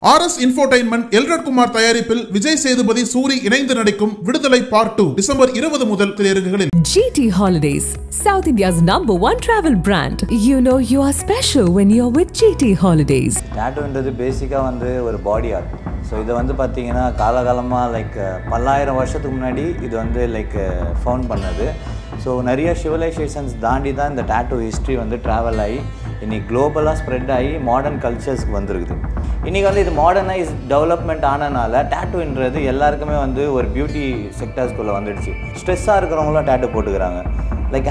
RS Infotainment Eldred Kumar தயாரிப்பில் விஜய் சேதுபதி சூரி இணைந்து நடிக்கும் விடுதலை பார்ட் 2 டிசம்பர் 20 முதல் திரையரங்குகளில். GT Holidays, South India's #1 travel brand. You know you are special when you're with GT Holidays. Tattooன்றது பேசிக்கா ஒரு பாடி ஆர்ட். ஸோ இதை பார்த்தீங்கன்னா காலகாலமாக பல்லாயிரம் வருஷத்துக்கு முன்னாடி இது ஃபவுண்ட் பண்ணது. ஸோ நிறைய சிவிலைசேஷன்ஸ் தாண்டி தான் இந்த டேட்டூ ஹிஸ்ட்ரி ட்ராவல் ஆகி இன்றைக்கி குளோபலாக ஸ்ப்ரெட் ஆகி மாடர்ன் கல்ச்சர்ஸ்க்கு வந்துருக்குது. இன்றைக்கி இது மாடர்னைஸ் டெவலப்மெண்ட் ஆனனால டேட்டூன்றது எல்லாருக்குமே ஒரு பியூட்டி செக்டர்ஸ்குள்ளே வந்துடுச்சு. ஸ்ட்ரெஸ்ஸாக இருக்கிறவங்களும் டேட்டூ போட்டுக்கிறாங்க,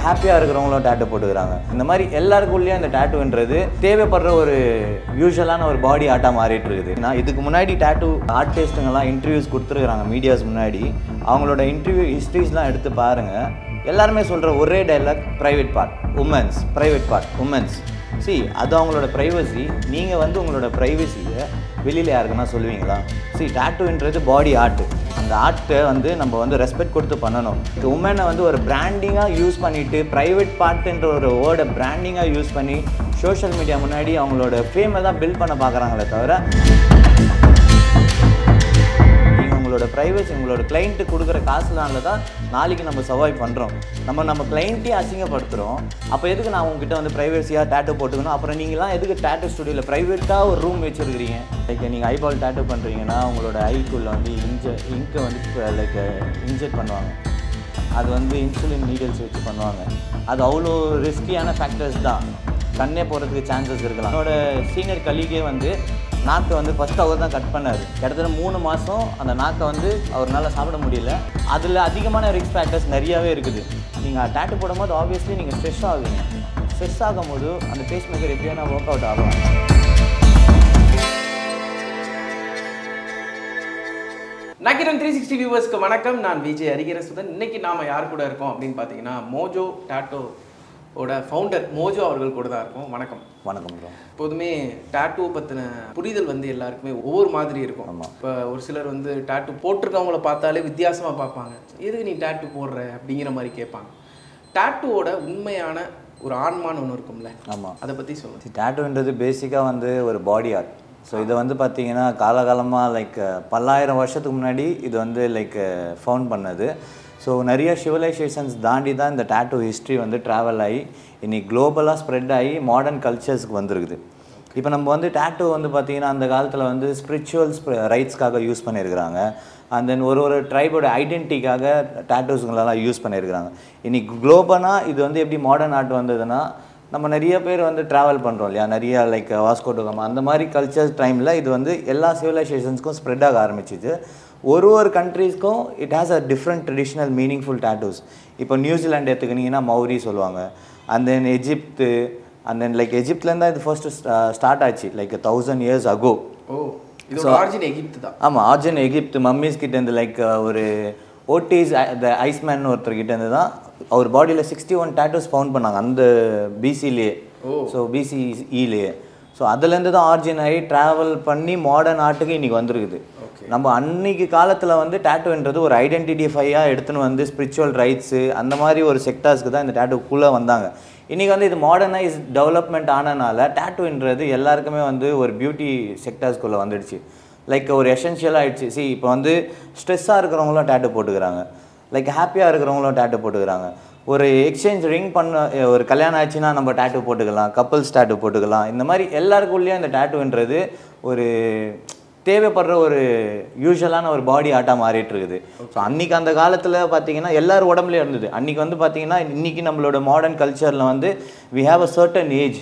ஹாப்பியாக இருக்கிறவங்களும் டேட்டூ போட்டுக்கிறாங்க. இந்த மாதிரி எல்லாருக்குள்ளேயும் இந்த டேட்டூன்றது தேவைப்படுற ஒரு யூஸ்வலான ஒரு பாடி ஆர்ட்டாக மாறிட்டு இருக்குது. நான் இதுக்கு முன்னாடி டேட்டூ ஆர்டிஸ்ட்டுங்கெல்லாம் இன்டர்வியூஸ் கொடுத்துருக்குறாங்க மீடியாஸ் முன்னாடி. அவங்களோட இன்டர்வியூ ஹிஸ்ட்ரிஸ்லாம் எடுத்து பாருங்கள். எல்லாருமே சொல்கிற ஒரே dialogue private part women's, private part women's. அது அவங்களோட ப்ரைவசி. நீங்கள் உங்களோட ப்ரைவசியை வெளியில் யாருக்குன்னா சொல்லுவீங்களா? டேட்டூன்றது பாடி ஆர்ட்டு. அந்த ஆர்ட்டை நம்ம ரெஸ்பெக்ட் கொடுத்து பண்ணணும். உமனை ஒரு பிராண்டிங்காக யூஸ் பண்ணிவிட்டு ப்ரைவேட் பார்ட்டுன்ற ஒரு வேர்டை பிராண்டிங்காக யூஸ் பண்ணி சோஷியல் மீடியா முன்னாடி அவங்களோட ஃபேமை தான் பில்ட் பண்ண பார்க்குறாங்களே தவிர உங்களோட ப்ரைவசி உங்களோட கிளைண்ட்டு கொடுக்குற காசுனால தான் நாளைக்கு நம்ம சர்வைவ் பண்ணுறோம். நம்ம கிளைண்ட்டையும் அசிங்கப்படுத்துகிறோம். அப்போ எதுக்கு நான் உங்ககிட்ட ப்ரைவசியாக டேட்டூ போட்டுக்கணும்? அப்புறம் நீங்களாம் எதுக்கு டேட்டூ ஸ்டுடியோவில் ப்ரைவேட்டாக ஒரு ரூம் வச்சுருக்கிறீங்க? நீங்கள் ஐபால் டேட்டூ பண்ணுறீங்கன்னா உங்களோட ஐக்குள்ளே இங்கை இன்ஜெக்ட் பண்ணுவாங்க. அது இன்சுலின் நீடல்ஸ் வச்சு பண்ணுவாங்க. அது அவ்வளோ ரிஸ்கியான ஃபேக்டர்ஸ் தான். கண்ணே போகிறதுக்கு சான்சஸ் இருக்கலாம். என்னோட சீனியர் கலீகே நாக்கை ஃபஸ்ட்டு அவர் தான் கட் பண்ணார். கிட்டத்தட்ட 3 மாதம் அந்த நாக்கை அவரால் சாப்பிட முடியல. அதில் அதிகமான ரிஸ்க் ஃபேக்டர்ஸ் நிறையாவே இருக்குது. நீங்கள் டேட்டு போடும்போது ஆப்வியஸ்லி நீங்கள் ஸ்ட்ரெஸ் ஆகுவீங்க. ஸ்ட்ரெஸ் ஆகும் போது அந்த பேஸ் மேக்கர் எப்படியான ஒர்க் அவுட் ஆகும். நக்கிரன் 360 வியூவர்ஸ்க்கு வணக்கம். நான் விஜய் ஹரிஹரசுதன். இன்னைக்கு நாம் யார் கூட இருக்கோம் அப்படின்னு பார்த்தீங்கன்னா மோஜோ டாட்டூவோட ஃபவுண்டர் மோஜோ அவர்கள் கூட தான் இருக்கும். வணக்கம். வணக்கம் ப்ரோ. எப்போதுமே டேட்டூ பற்றின புரிதல் எல்லாருக்குமே ஒவ்வொரு மாதிரி இருக்கும். இப்போ ஒரு சிலர் டேட்டூ போட்டிருக்கவங்கள பார்த்தாலே வித்தியாசமாக பார்ப்பாங்க. எதுக்கு நீ டேட்டூ போடுற அப்படிங்கிற மாதிரி கேட்பாங்க. டேட்டூவோட உண்மையான ஒரு ஆன்மான்னு ஒன்று இருக்கும்ல. ஆமாம், அதை பற்றி சொல்லுங்கள். டேட்டூன்றது பேசிக்காக ஒரு பாடி ஆர்ட். ஸோ இதை பார்த்தீங்கன்னா காலகாலமாக பல்லாயிரம் வருஷத்துக்கு முன்னாடி இது ஃபவுண்ட் பண்ணது. ஸோ நிறைய சிவிலைசேஷன்ஸ் தாண்டி தான் இந்த டேட்டூ ஹிஸ்ட்ரி ட்ராவல் ஆகி இன்றைக்கி குளோபலாக ஸ்ப்ரெட் ஆகி மாடர்ன் கல்ச்சர்ஸ்க்கு வந்துருக்குது. இப்போ நம்ம டேட்டூ பார்த்திங்கன்னா அந்த காலத்தில் ஸ்பிரிச்சுவல்ஸ் ரைட்ஸ்க்காக யூஸ் பண்ணியிருக்கிறாங்க. அண்ட் தென் ஒரு ட்ரைபோட ஐடென்டிட்டிக்காக டேட்டூஸுங்களெல்லாம் யூஸ் பண்ணியிருக்கிறாங்க. இன்றைக்கி குளோபலாக இது எப்படி மாடர்ன் ஆர்ட் வந்ததுன்னா நம்ம நிறைய பேர் ட்ராவல் பண்ணுறோம் இல்லையா, நிறையா வாஸ்கோ ட காமா அந்த மாதிரி கல்ச்சர் டைமில் இது எல்லா சிவிலைசேஷன்ஸ்க்கும் ஸ்ப்ரெட் ஆக ஆரம்பிச்சிது. ஒரு கண்ட்ரீஸ்க்கும் it has a different traditional meaningful tattoos. இப்போ நியூசிலாண்ட் எடுத்துக்கிட்டிங்கன்னா மௌரி சொல்லுவாங்க. And then Egypt, and then எஜிப்ட்லேருந்து தான் இது ஃபர்ஸ்ட்டு ஸ்டார்ட் ஆச்சு 1000 years ago. ஆமாம், ஆர்ஜின் எகிப்து மம்மிஸ் கிட்டேருந்து ஒரு ஓட்டிஸ் த ஐஸ்மேன் ஒருத்தர்கிட்டேருந்து தான் அவர் பாடியில் 61 டேட்டூஸ் ஃபவுண்ட் பண்ணாங்க அந்த பிசிலேயே. ஸோ பிசிஇலேயே. ஸோ அதுலேருந்து தான் ஆர்ஜின் ஆகி ட்ராவல் பண்ணி மாடர்ன் ஆர்ட்டுக்கு இன்றைக்கி வந்துருக்குது. நம்ம அன்றைக்கி காலத்தில் டேட்டூன்றது ஒரு ஐடென்டிஃபையாக எடுத்துன்னு ஸ்பிரிச்சுவல் ரைட்ஸு அந்த மாதிரி ஒரு செக்டார்ஸ்க்கு தான் இந்த டேட்டூக்குள்ளே வந்தாங்க. இன்றைக்கி இது மாடர்னைஸ் டெவலப்மெண்ட் ஆனனால டேட்டூன்றது எல்லாருக்குமே ஒரு பியூட்டி செக்டார்ஸ்குள்ளே வந்துடுச்சு. ஒரு எசென்ஷியலாக ஆகிடுச்சு. இப்போ ஸ்ட்ரெஸ்ஸாக இருக்கிறவங்களும் டேட்டூ போட்டுக்கிறாங்க, ஹாப்பியாக இருக்கிறவங்களும் டேட்டூ போட்டுக்கிறாங்க. ஒரு எக்ஸ்சேஞ்ச் ரிங் பண்ண ஒரு கல்யாணம் ஆச்சுன்னா நம்ம டேட்டூ போட்டுக்கலாம், கப்புள்ஸ் டேட்டூ போட்டுக்கலாம். இந்த மாதிரி எல்லாருக்குள்ளேயும் இந்த டேட்டூன்றது ஒரு தேவைப்படுற ஒரு யூஸ்வலான ஒரு பாடி ஆர்ட்டாக மாறிட்டு இருக்குது. ஸோ அன்றைக்கி அந்த காலத்தில் பார்த்தீங்கன்னா எல்லோரும் உடம்புலேயே இருந்தது. அன்றைக்கி பார்த்தீங்கன்னா இன்றைக்கி நம்மளோட மாடர்ன் கல்ச்சரில் we have a certain age.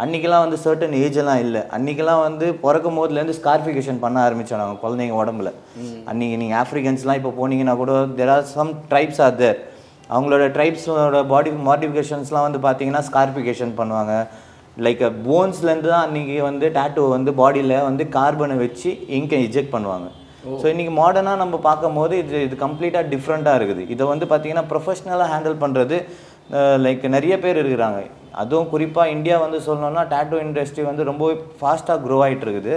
அன்றைக்கெல்லாம் சர்டன் ஏஜெல்லாம் இல்லை. அன்றைக்கெல்லாம் பிறக்கும் போதுலேருந்து ஸ்கார்ஃபிகேஷன் பண்ண ஆரம்பித்தோம் நாங்கள் குழந்தைங்க உடம்புல. அன்றைக்கி நீங்கள் ஆஃப்ரிக்கன்ஸ்லாம் இப்போ போனீங்கன்னா கூட there are some tribes are there. அவங்களோட ட்ரைப்ஸோட பாடி மாடிஃபிகேஷன்ஸ்லாம் பார்த்தீங்கன்னா ஸ்கார்ஃபிகேஷன் பண்ணுவாங்க. போன்ஸ்லேருந்து தான் அன்றைக்கி டேட்டூ பாடியில் கார்பனை வச்சு இங்கை இஜெக்ட் பண்ணுவாங்க. ஸோ இன்றைக்கி மாடர்னாக நம்ம பார்க்கும் போது இது கம்ப்ளீட்டாக டிஃப்ரெண்ட்டாக இருக்குது. இதை பார்த்தீங்கன்னா ப்ரொஃபஷ்னலாக ஹேண்டில் பண்ணுறது நிறைய பேர் இருக்கிறாங்க. அதுவும் குறிப்பாக இந்தியா சொல்லணும்னா டேட்டூ இண்டஸ்ட்ரி ரொம்ப ஃபாஸ்ட்டாக க்ரோ ஆகிட்டு இருக்குது.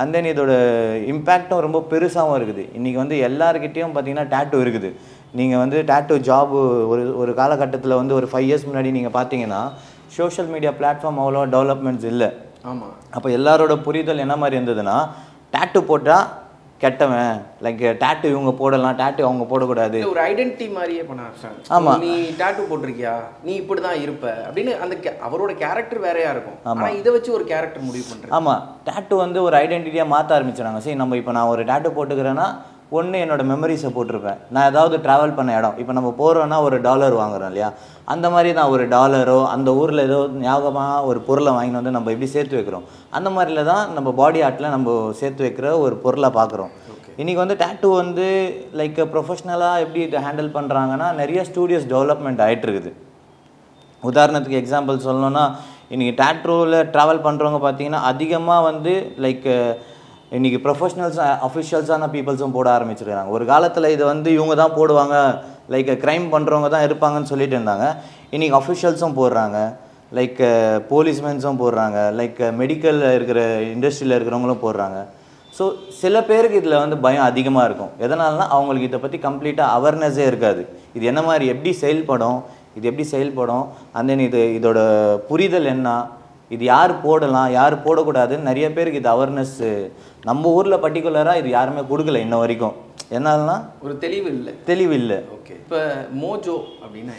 அண்ட் தென் இதோட இம்பேக்டும் ரொம்ப பெருசாகவும் இருக்குது. இன்றைக்கி எல்லாருக்கிட்டேயும் பார்த்தீங்கன்னா டேட்டூ இருக்குது. நீங்கள் டேட்டூ ஜாபு ஒரு காலகட்டத்தில் ஒரு 5 years முன்னாடி நீங்கள் பார்த்தீங்கன்னா சோஷியல் மீடியா பிளாட்ஃபார்ம் அவ்வளோ டெவலப்மெண்ட்ஸ் இல்லை. ஆமாம். அப்போ எல்லாரோட புரிதல் என்ன மாதிரி இருந்ததுன்னா டேட்டு போட்டால் கெட்டவன், லைக் டேட்டு இவங்க போடலாம், டேட்டு அவங்க போடக்கூடாது. ஒரு ஐடென்டிட்டி மாதிரியே பண்ண ஆரம்பிச்சாங்க. ஆமா, நீ டேட்டு போட்டிருக்கியா, நீ இப்படி தான் இருப்ப அப்படின்னு அந்த அவரோட கேரக்டர் வேறையா இருக்கும். ஆனால் இதை வச்சு ஒரு கேரக்டர் முடிவு பண்ணுறேன். ஆமாம், டேட்டு வந்து ஒரு ஐடென்டிட்டியாக மாற்ற ஆரம்பிச்சிடாங்க. சரி, நம்ம இப்போ நான் ஒரு டேட்டு போட்டுக்கிறேன்னா ஒன்று என்னோட மெமரிஸை போட்டிருப்பேன். நான் ஏதாவது ட்ராவல் பண்ண இடம், இப்போ நம்ம போகிறோன்னா ஒரு $1 வாங்குறோம் இல்லையா, அந்த மாதிரி தான் ஒரு $1 அந்த ஊரில் ஏதோ ஞாபகமாக ஒரு பொருளை வாங்கிட்டு வந்து நம்ம எப்படி சேர்த்து வைக்கிறோம், அந்த மாதிரில தான் நம்ம பாடி ஆர்ட்டில் நம்ம சேர்த்து வைக்கிற ஒரு பொருளை பார்க்குறோம். இன்றைக்கி வந்து டேட்டு வந்து லைக் ப்ரொஃபஷ்னலாக எப்படி இதை ஹேண்டில் பண்ணுறாங்கன்னா நிறைய ஸ்டூடியோஸ் டெவலப்மெண்ட் ஆகிட்டுருக்குது. உதாரணத்துக்கு எக்ஸாம்பிள் சொல்லணும்னா, இன்றைக்கி டேட்டூவில் ட்ராவல் பண்ணுறவங்க பார்த்தீங்கன்னா அதிகமாக வந்து லைக் இன்றைக்கி ப்ரொஃபஷ்னல்ஸ் அஃபிஷியல்ஸான பீப்புள்ஸும் போட ஆரம்பிச்சிருக்காங்க. ஒரு காலத்தில் இதை வந்து இவங்க தான் போடுவாங்க, லைக் க்ரைம் பண்ணுறவங்க தான் இருப்பாங்கன்னு சொல்லிட்டு இருந்தாங்க. இன்றைக்கி அஃபிஷியல்ஸும் போடுறாங்க, லைக் போலீஸ்மென்ஸும் போடுறாங்க, லைக் மெடிக்கலில் இருக்கிற இண்டஸ்ட்ரியில் இருக்கிறவங்களும் போடுறாங்க. ஸோ சில பேருக்கு இதில் வந்து பயம் அதிகமாக இருக்கும். எதனால்னா அவங்களுக்கு இதை பற்றி கம்ப்ளீட்டாக அவேர்னஸே இருக்காது. இது என்ன மாதிரி எப்படி செயல்படும், அந்த இதோட புரிதல் என்ன, இது யார் போடலாம் யார் போடக்கூடாதுன்னு நிறைய பேருக்கு இது அவேர்னஸ் நம்ம ஊரில் பர்டிகுலராக இது யாருமே கொடுக்கல இன்ன வரைக்கும். என்னால்னா ஒரு தெளிவு இல்லை. ஓகே, இப்போ மோஜோ அப்படின்னா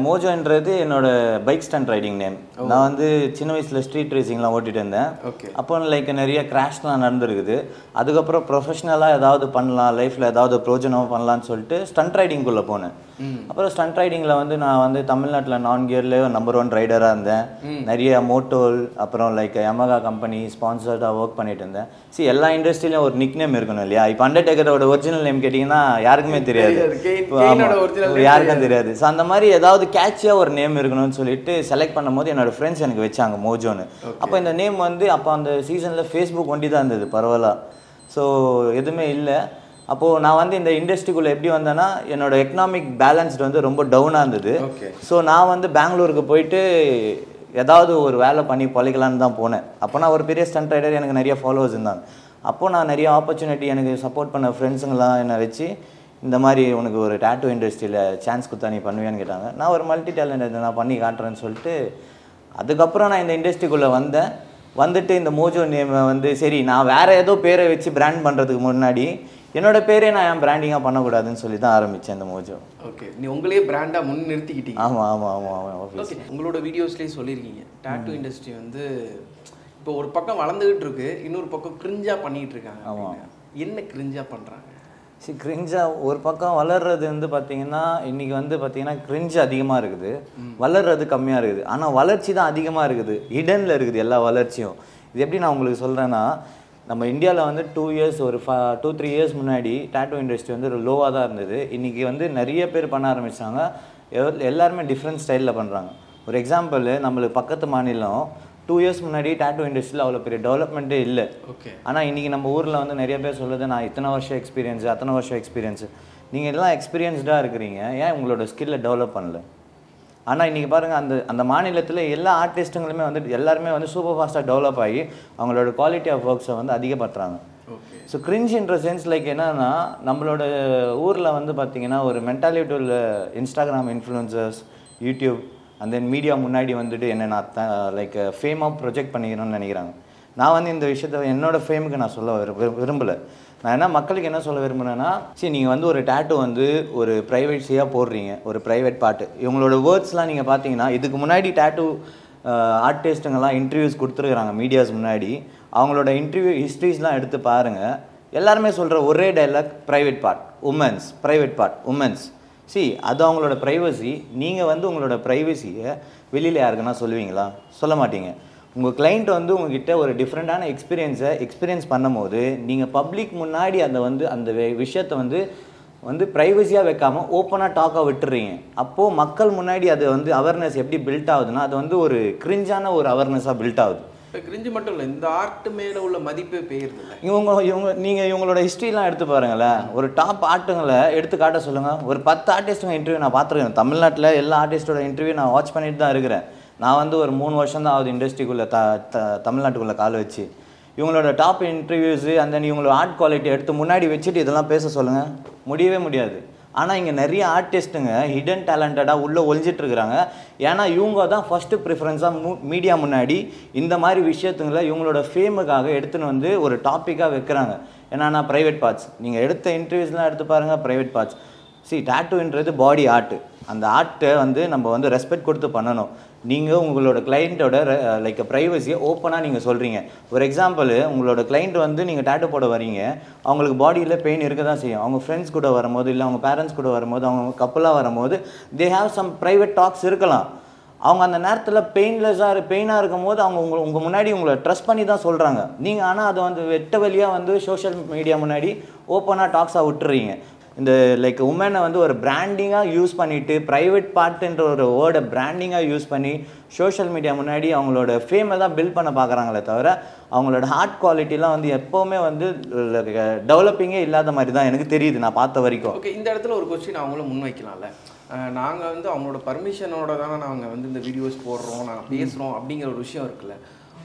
மோஜோன்றது என்னோட பைக் ஸ்டண்ட் ரைடிங் நேம். நான் வந்து சின்ன வயசில் ஸ்ட்ரீட் ரேசிங்லாம் ஓட்டிகிட்டு இருந்தேன். அப்போ லைக் நிறைய கிராஷ்லாம் நடந்துருக்குது. அதுக்கப்புறம் ப்ரொஃபஷ்னலாக ஏதாவது பண்ணலாம், லைஃப்பில் ஏதாவது ப்ரோஜனம் பண்ணலான்னு சொல்லிட்டு ஸ்டண்ட் ரைடிங்குள்ளே போனேன். அப்புறம் ஸ்டண்ட் ரைடிங்கில் வந்து நான் வந்து தமிழ்நாட்டில் நான் கியர்லேயே நம்பர் 1 ரைடராக இருந்தேன். நிறைய மோட்டோல் அப்புறம் லைக் யமகா கம்பெனி ஸ்பான்சர்டாக ஒர்க் பண்ணிட்டு இருந்தேன். எல்லா இண்டஸ்ட்ரியிலையும் ஒரு நிக் நேம் இருக்கணும் இல்லையா. இப்போ அண்டர்டேக்கரோட ஒரிஜினல் நேம் கேட்டிங்கன்னா யாருக்குமே தெரியாது, யாருக்கும் தெரியாது. ஸோ அந்த மாதிரி ஏதாவது கேட்சியாக ஒரு நேம் இருக்கணும்னு சொல்லிட்டு செலக்ட் பண்ணும்போது என்னோடய ஃப்ரெண்ட்ஸ் எனக்கு வச்சாங்க மோஜோன்னு. அப்போ இந்த நேம் வந்து அப்போ அந்த சீசனில் ஃபேஸ்புக் ஒண்டி தான் இருந்தது பரவாயில்ல, ஸோ எதுவுமே இல்லை. அப்போது நான் வந்து இந்த இண்டஸ்ட்ரிக்குள்ளே எப்படி வந்தேன்னா என்னோட எக்கனாமிக் பேலன்ஸ்டு வந்து ரொம்ப டவுனாக இருந்தது. ஸோ நான் வந்து பெங்களூருக்கு போயிட்டு ஏதாவது ஒரு வேலை பண்ணி பழகலான்னு தான் போனேன். அப்போ நான் ஒரு பெரிய ஸ்டண்ட் ரைடர், எனக்கு நிறைய ஃபாலோவர்ஸ் இருந்தாங்க. அப்போது நான் நிறைய ஆப்பர்ச்சுனிட்டி, எனக்கு சப்போர்ட் பண்ண ஃப்ரெண்ட்ஸுங்களாம் என்னை வச்சு இந்த மாதிரி உனக்கு ஒரு டேட்டூ இண்டஸ்ட்ரியில் சான்ஸ் கொடுத்தா நீ பண்ணுவேன்னு கேட்டாங்க. நான் ஒரு மல்டி டேலண்ட் நான் பண்ணி காட்டுறேன்னு சொல்லிட்டு அதுக்கப்புறம் நான் இந்த இண்டஸ்ட்ரிக்குள்ளே வந்துட்டு இந்த மோஜோ நேமை வந்து சரி நான் வேறு ஏதோ பேரை வச்சு பிராண்ட் பண்ணுறதுக்கு முன்னாடி என்னோட பேரே நான் என் பிராண்டிங்காக பண்ணக்கூடாதுன்னு சொல்லி தான் ஆரம்பித்தேன் இந்த மோஜோ. ஓகே, நீ உங்களே பிராண்டாக முன் நிறுத்திக்கிட்டீங்க. ஆமாம். ஓகே, உங்களோட வீடியோஸ்லேயே சொல்லியிருக்கீங்க டேட்டூ இண்டஸ்ட்ரி வந்து இப்போ ஒரு பக்கம் வளர்ந்துக்கிட்டு இருக்கு, இன்னொரு பக்கம் கிரிஞ்சாக பண்ணிகிட்டு இருக்காங்க. ஆமாம், என்ன கிரிஞ்சாக பண்ணுறாங்க? சரி, கிரிஞ்சாக ஒரு பக்கம் வளர்றது வந்து பார்த்திங்கன்னா இன்றைக்கி வந்து பார்த்திங்கன்னா கிரிஞ்சு அதிகமாக இருக்குது, வளர்றது கம்மியாக இருக்குது. ஆனால் வளர்ச்சி தான் அதிகமாக இருக்குது, இடனில் இருக்குது எல்லா வளர்ச்சியும். இது எப்படி நான் உங்களுக்கு சொல்கிறேன்னா, நம்ம இந்தியாவில் வந்து 2 இயர்ஸ் ஒரு 2-3 இயர்ஸ் முன்னாடி டேட்டூ இண்டஸ்ட்ரி வந்து ஒரு லோவாக தான் இருந்தது. இன்றைக்கி வந்து நிறைய பேர் பண்ண ஆரம்பித்தாங்க, எல்லாருமே டிஃப்ரெண்ட் ஸ்டைலில் பண்ணுறாங்க. ஒரு எக்ஸாம்பிள், நம்மளுக்கு பக்கத்து மாநிலம் 2 இயர்ஸ் முன்னாடி டேட்டூ இண்டஸ்ட்ரியில் அவ்வளோ பெரிய டெவலப்மெண்ட்டே இல்லை. ஓகே, ஆனால் இன்றைக்கி நம்ம ஊரில் வந்து நிறைய பேர் சொல்லுது நான் இத்தனை வருஷம் எக்ஸ்பீரியன்ஸு. நீங்கள் எல்லாம் எக்ஸ்பீரியன்ஸ்டாக இருக்கிறீங்க, ஏன் உங்களோட ஸ்கில்லை டெவலப் பண்ணல? ஆனால் இன்றைக்கி பாருங்கள், அந்த மாநிலத்தில் எல்லா ஆர்டிஸ்ட்டுங்களுமே வந்து எல்லாருமே வந்து சூப்பர் ஃபாஸ்ட்டாக டெவலப் ஆகி அவங்களோட குவாலிட்டி ஆஃப் ஒர்க்ஸை வந்து அதிகப்படுத்துகிறாங்க. ஸோ கிரிஞ்சுன்ற சென்ஸ் லைக் என்னன்னா, நம்மளோட ஊரில் வந்து பார்த்திங்கன்னா ஒரு மென்டாலிட்டி உள்ள Instagram influencers, YouTube and then media முன்னாடி வந்துட்டு என்ன நான் லைக் ஃபேமாக ப்ரொஜெக்ட் பண்ணிக்கணும்னு நினைக்கிறாங்க. நான் வந்து இந்த விஷயத்தை என்னோடய ஃபேமுக்கு நான் சொல்ல விரும்பலை. நான் என்ன மக்களுக்கு என்ன சொல்ல விரும்புகிறேன்னா, சரி நீங்கள் வந்து ஒரு டேட்டூ வந்து ஒரு ப்ரைவேட்ஸியாக போடுறீங்க, ஒரு ப்ரைவேட் பார்ட்டு. இவங்களோட வேர்ட்ஸ்லாம் நீங்கள் பார்த்தீங்கன்னா இதுக்கு முன்னாடி டேட்டூ ஆர்டிஸ்ட்டுங்கெல்லாம் இன்டர்வியூஸ் கொடுத்துருக்குறாங்க மீடியாஸ் முன்னாடி. அவங்களோட இன்டர்வியூ ஹிஸ்ட்ரிஸ்லாம் எடுத்து பாருங்கள், எல்லாருமே சொல்கிற ஒரே dialogue private part women's, private part women's. அது அவங்களோட ப்ரைவசி. நீங்கள் வந்து உங்களோட ப்ரைவசியை வெளியில் யாருக்குன்னா சொல்லுவீங்களா? சொல்ல மாட்டீங்க. உங்கள் கிளைண்ட் வந்து உங்ககிட்ட ஒரு டிஃப்ரெண்ட்டான எக்ஸ்பீரியன்ஸ் பண்ணும்போது நீங்கள் பப்ளிக் முன்னாடி அந்த விஷயத்தை வந்து ப்ரைவசியாக வைக்காமல் ஓப்பனாக டாக்காக விட்டுறீங்க. அப்போது மக்கள் முன்னாடி அது வந்து அவேர்னஸ் எப்படி பில்ட் ஆகுதுன்னா, அது வந்து ஒரு கிரிஞ்சான ஒரு அவேர்னஸாக பில்ட் ஆகுது. இப்போ கிரிஞ்சு மட்டும் இல்லை, இந்த ஆர்ட் மேலே உள்ள மதிப்பே போயிருது. நீங்கள் இவங்களோட ஹிஸ்ட்ரிலாம் எடுத்து பாருங்களேன். ஒரு டாப் ஆர்ட்டுங்களை எடுத்து காட்ட சொல்லுங்கள். ஒரு 10 ஆர்டிஸ்ட்டுங்க இன்டர்வியூ நான் பார்த்துருக்கேன். தமிழ்நாட்டில் எல்லா ஆர்டிஸ்டோட இன்டர்வியூ நான் வாட்ச் பண்ணிட்டு தான் இருக்கிறேன். நான் வந்து ஒரு 3 வருஷம் தான் ஆகுது இண்டஸ்ட்ரிக்குள்ளே தமிழ்நாட்டுக்குள்ளே கால் வச்சு. இவங்களோட டாப் இன்டர்வியூஸு அந்த இவங்களோட ஆர்ட் குவாலிட்டி எடுத்து முன்னாடி வச்சுட்டு இதெல்லாம் பேச சொல்லுங்கள், முடியவே முடியாது. ஆனால் இங்கே நிறைய ஆர்டிஸ்ட்டுங்க ஹிடன் டேலண்டடாக உள்ளே ஒழிஞ்சிட்டு இருக்கிறாங்க. ஏன்னா இவங்க தான் ஃபஸ்ட்டு ப்ரிஃபரன்ஸாக மீடியா முன்னாடி இந்த மாதிரி விஷயத்துங்களை இவங்களோட ஃபேமுக்காக எடுத்துன்னு வந்து ஒரு டாப்பிக்காக வைக்கிறாங்க. என்னன்னா ப்ரைவேட் பார்ட்ஸ், நீங்கள் எடுத்த இன்டர்வியூஸ்லாம் எடுத்து பாருங்கள், ப்ரைவேட் பார்ட்ஸ். டாட்டூன்றது பாடி ஆர்ட்டு. அந்த ஆர்ட்டை வந்து நம்ம வந்து ரெஸ்பெக்ட் கொடுத்து பண்ணணும். நீங்கள் உங்களோட கிளைண்ட்டோட லைக் ப்ரைவசியை ஓப்பனாக நீங்கள் சொல்கிறீங்க. ஒரு எக்ஸாம்பிள், உங்களோட கிளைண்ட் வந்து நீங்கள் டேட்டூ போட வரீங்க, அவங்களுக்கு பாடியில் பெயின் இருக்க தான் செய்யும். அவங்க ஃப்ரெண்ட்ஸ் கூட வரும்போது, இல்லை அவங்க பேரண்ட்ஸ் கூட வரும்போது, அவங்க கப்பலாக வரும்போது they have some private docks இருக்கலாம். அவங்க அந்த நேரத்தில் பெயினாக இருக்கும் போது அவங்க உங்கள் முன்னாடி உங்களை ட்ரஸ்ட் பண்ணி தான் சொல்கிறாங்க. நீங்கள் ஆனால் அதை வந்து வெட்ட வழியாக வந்து சோஷியல் மீடியா முன்னாடி ஓப்பனாக டாக்ஸாக விட்டுறீங்க. இந்த லைக் உமனை வந்து ஒரு பிராண்டிங்காக யூஸ் பண்ணிவிட்டு, ப்ரைவேட் பார்ட்டுன்ற ஒரு வேர்டை பிராண்டிங்காக யூஸ் பண்ணி சோஷியல் மீடியா முன்னாடி அவங்களோட ஃபேமை தான் பில்ட் பண்ண பார்க்குறாங்களே தவிர அவங்களோட ஹார்ட் குவாலிட்டிலாம் வந்து எப்போவுமே வந்து டெவலப்பிங்கே இல்லாத மாதிரி தான் எனக்கு தெரியுது, நான் பார்த்த வரைக்கும். ஓகே, இந்த இடத்துல ஒரு கொஸ்டின் அவங்களும் முன்வைக்கலாம்ல. நாங்கள் வந்து அவங்களோட பர்மிஷனோட தானே நாங்கள் வந்து இந்த வீடியோஸ் போடுறோம், நாங்கள் பேசுகிறோம் அப்படிங்கிற ஒரு விஷயம் இருக்குல்ல.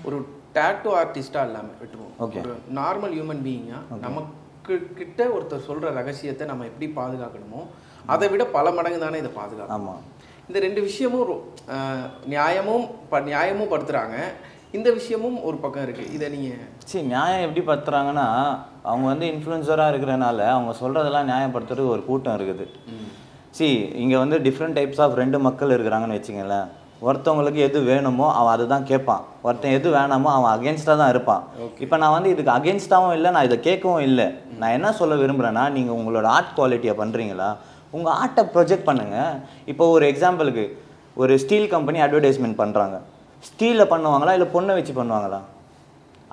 ஒரு டேட்டூ ஆர்டிஸ்ட்டாக இல்லாமல் விட்டுருவோம், ஒரு நார்மல் ஹியூமன் பீயிங்காக நமக்கு கிட்ட ஒருத்தர் சொல்கிற ரகசியத்தை நம்ம எப்படி பாதுகாக்கணுமோ அதை விட பல மடங்கு தானே இதை பாதுகாக்கணும். ஆமாம், இந்த ரெண்டு விஷயமும் நியாயமும் படுத்துகிறாங்க, இந்த விஷயமும் ஒரு பக்கம் இருக்குது. இதை நீங்கள் நியாயம் எப்படி படுத்துறாங்கன்னா, அவங்க வந்து இன்ஃப்ளூயன்சராக இருக்கிறனால அவங்க சொல்கிறதெல்லாம் நியாயப்படுத்துறது ஒரு கூட்டம் இருக்குது. இங்கே வந்து டிஃப்ரெண்ட் டைப்ஸ் ஆஃப் ரெண்டு மக்கள் இருக்கிறாங்கன்னு வச்சுங்களேன். ஒருத்தவங்களுக்கு எது வேணுமோ அவன் அதை தான் கேட்பான், ஒருத்தன் எது வேணாமோ அவன் அகேன்ஸ்டாக தான் இருப்பான். இப்போ நான் வந்து இதுக்கு அகேன்ஸ்டாகவும் இல்லை, நான் இதை கேட்கவும் இல்லை. நான் என்ன சொல்ல விரும்புகிறேன்னா, நீங்கள் உங்களோட ஆர்ட் குவாலிட்டியை பண்ணுறீங்களா, உங்கள் ஆர்ட்டை ப்ரொஜெக்ட் பண்ணுங்கள். இப்போ ஒரு எக்ஸாம்பிளுக்கு ஒரு ஸ்டீல் கம்பெனி அட்வர்டைஸ்மெண்ட் பண்ணுறாங்க. ஸ்டீலில் பண்ணுவாங்களா இல்லை பொண்ணை வச்சு பண்ணுவாங்களா?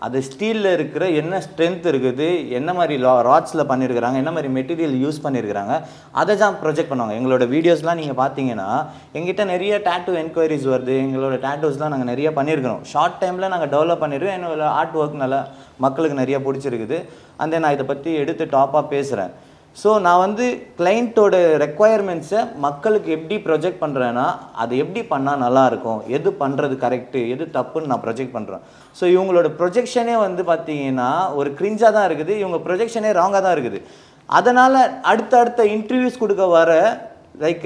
அது ஸ்டீலில் இருக்கிற என்ன ஸ்ட்ரென்த் இருக்குது, என்ன மாதிரி ராட்ஸில் பண்ணியிருக்கிறாங்க, என்ன மாதிரி மெட்டீரியல் யூஸ் பண்ணியிருக்கிறாங்க, அதை தான் ப்ரொஜெக்ட் பண்ணுவாங்க. எங்களோட வீடியோஸ்லாம் நீங்கள் பார்த்தீங்கன்னா எங்கிட்ட நிறைய டேட்டூ என்கொயரிஸ் வருது. எங்களோட டேட்டூஸ்லாம் நாங்கள் நிறைய பண்ணியிருக்கிறோம். ஷார்ட் டைமில் நாங்கள் டெவலப் பண்ணியிருக்கோம். என்னோட ஆர்ட் ஒர்க் நல்லா மக்களுக்கு நிறைய பிடிச்சிருக்குது. அந்த நான் இதை பற்றி எடுத்து டாப்பாக பேசுகிறேன். ஸோ நான் வந்து கிளைண்ட்டோட ரெக்குவயர்மெண்ட்ஸை மக்களுக்கு எப்படி ப்ரொஜெக்ட் பண்ணுறேன்னா, அது எப்படி பண்ணால் நல்லாயிருக்கும், எது பண்ணுறது கரெக்டு, எது தப்புன்னு நான் ப்ரொஜெக்ட் பண்ணுறேன். ஸோ இவங்களோட ப்ரொஜெக்ஷனே வந்து பார்த்தீங்கன்னா ஒரு கிரிஞ்சாக தான் இருக்குது. இவங்க ப்ரொஜெக்ஷனே ராங்காக தான் இருக்குது. அதனால் அடுத்த இன்டர்வியூஸ் கொடுக்க வர லைக்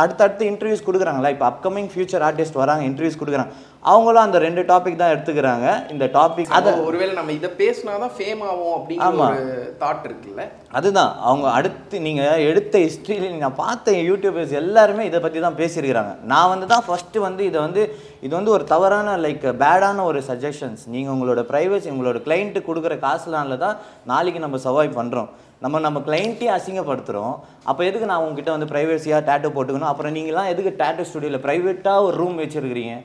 அடுத்தடுத்து இன்டர்வியூஸ் கொடுக்குறாங்களா, இப்போ அப்கமிங் ஃபியூச்சர் ஆர்டிஸ்ட் வராங்க, இன்டர்வியூஸ் கொடுக்குறாங்க, அவங்களும் அந்த ரெண்டு டாபிக் தான் எடுத்துக்கிறாங்க. இந்த டாபிக் அதை ஒருவேளை நம்ம இதை பேசினாதான் ஃபேம் ஆகும் அப்படிங்கிற ஒரு தாட் இருக்குல்ல, அதுதான் அவங்க அடுத்து நீங்கள் எடுத்த ஹிஸ்ட்ரியில் நான் பார்த்த யூடியூபர்ஸ் எல்லாருமே இதை பற்றி தான் பேசியிருக்கிறாங்க. நான் வந்து தான் ஃபஸ்ட்டு வந்து இது வந்து ஒரு தவறான லைக் பேடான ஒரு சஜஷன்ஸ். நீங்கள் உங்களோட ப்ரைவசி உங்களோட கிளைண்ட்டு கொடுக்குற காசுலான்ல தான் நாளைக்கு நம்ம சர்வைவ் பண்ணுறோம். நம்ம கிளைண்ட்டையும் அசிங்கப்படுத்துகிறோம். அப்போ எதுக்கு நான் உங்ககிட்ட வந்து ப்ரைவேசியாக டேட்டூ போட்டுக்கணும்? அப்புறம் நீங்களாம் எதுக்கு டேட்டூ ஸ்டுடியோவில் ப்ரைவேட்டாக ஒரு ரூம் வச்சுருக்கிறீங்க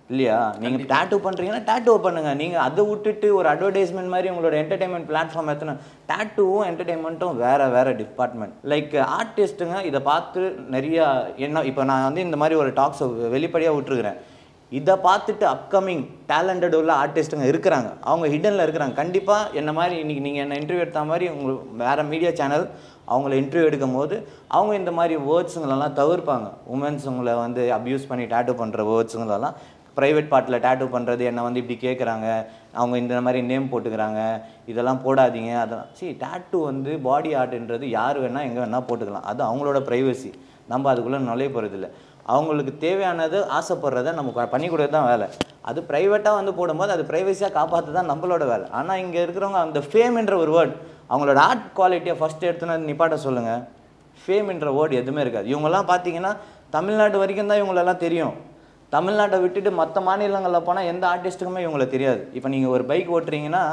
இல்லையா? நீங்கள் டேட்டூ பண்ணுறீங்கன்னா டேட்டூ பண்ணுங்கள். நீங்கள் அதை விட்டுட்டு ஒரு அட்வர்டைஸ்மெண்ட் மாதிரி உங்களோட என்டர்டைன்மெண்ட் பிளாட்ஃபார்ம் எத்தனை, டேட்டூவும் என்டர்டைன்மெண்ட்டும் வேறு டிபார்ட்மெண்ட். லைக் ஆர்டிஸ்ட்டுங்க இதை பார்த்து நிறையா என்ன, இப்போ நான் வந்து இந்த மாதிரி ஒரு டாக்ஸை வெளிப்படையாக விட்டுருக்கிறேன். இதை பார்த்துட்டு அப்கமிங் டேலண்டட் உள்ள ஆர்டிஸ்ட்டுங்க இருக்கிறாங்க, அவங்க ஹிடனில் இருக்கிறாங்க. கண்டிப்பாக என்ன மாதிரி இன்றைக்கி நீங்கள் என்ன இன்டர்வியூ எடுத்த மாதிரி உங்களுக்கு வேறு மீடியா சேனல் அவங்கள இன்டர்வியூ எடுக்கும் போது அவங்க இந்த மாதிரி வேர்ட்ஸுங்களெல்லாம் தவிர்ப்பாங்க. உமன்ஸுங்களை வந்து அப்யூஸ் பண்ணி டேட்டூ பண்ணுற வேர்ட்ஸுங்களெல்லாம் ப்ரைவேட் பார்ட்டில் டேட்டூ பண்ணுறது, என்னை வந்து இப்படி கேட்குறாங்க, அவங்க இந்த மாதிரி நேம் போட்டுக்கிறாங்க, இதெல்லாம் போடாதீங்க. அதெல்லாம் டேட்டூ வந்து பாடி ஆர்ட்ன்றது யார் வேணால் எங்கே வேணால் போட்டுக்கலாம். அது அவங்களோட ப்ரைவசி, நம்ம அதுக்குள்ளே நுழைய போகிறதில்ல. அவங்களுக்கு தேவையானது ஆசைப்படுறத நம்ம பண்ணி கொடுறது தான் வேலை. அது ப்ரைவேட்டாக வந்து போடும்போது அது ப்ரைவசியாக காப்பாற்று தான் நம்மளோட வேலை. ஆனால் இங்கே இருக்கிறவங்க அந்த ஃபேம்ன்ற ஒரு வேர்ட், அவங்களோட ஆர்ட் குவாலிட்டியை ஃபஸ்ட்டு எடுத்துன்னு நிப்பாட்ட சொல்லுங்கள். ஃபேம்ன்ற வேர்டு எதுவுமே இருக்காது. இவங்கெல்லாம் பார்த்தீங்கன்னா தமிழ்நாடு வரைக்கும் தான் இவங்களெல்லாம் தெரியும். தமிழ்நாட்டை விட்டுட்டு மற்ற மாநிலங்களில் போனால் எந்த ஆர்டிஸ்ட்டுக்குமே இவங்களை தெரியாது. இப்போ நீங்கள் ஒரு பைக் ஓட்டுறீங்கன்னா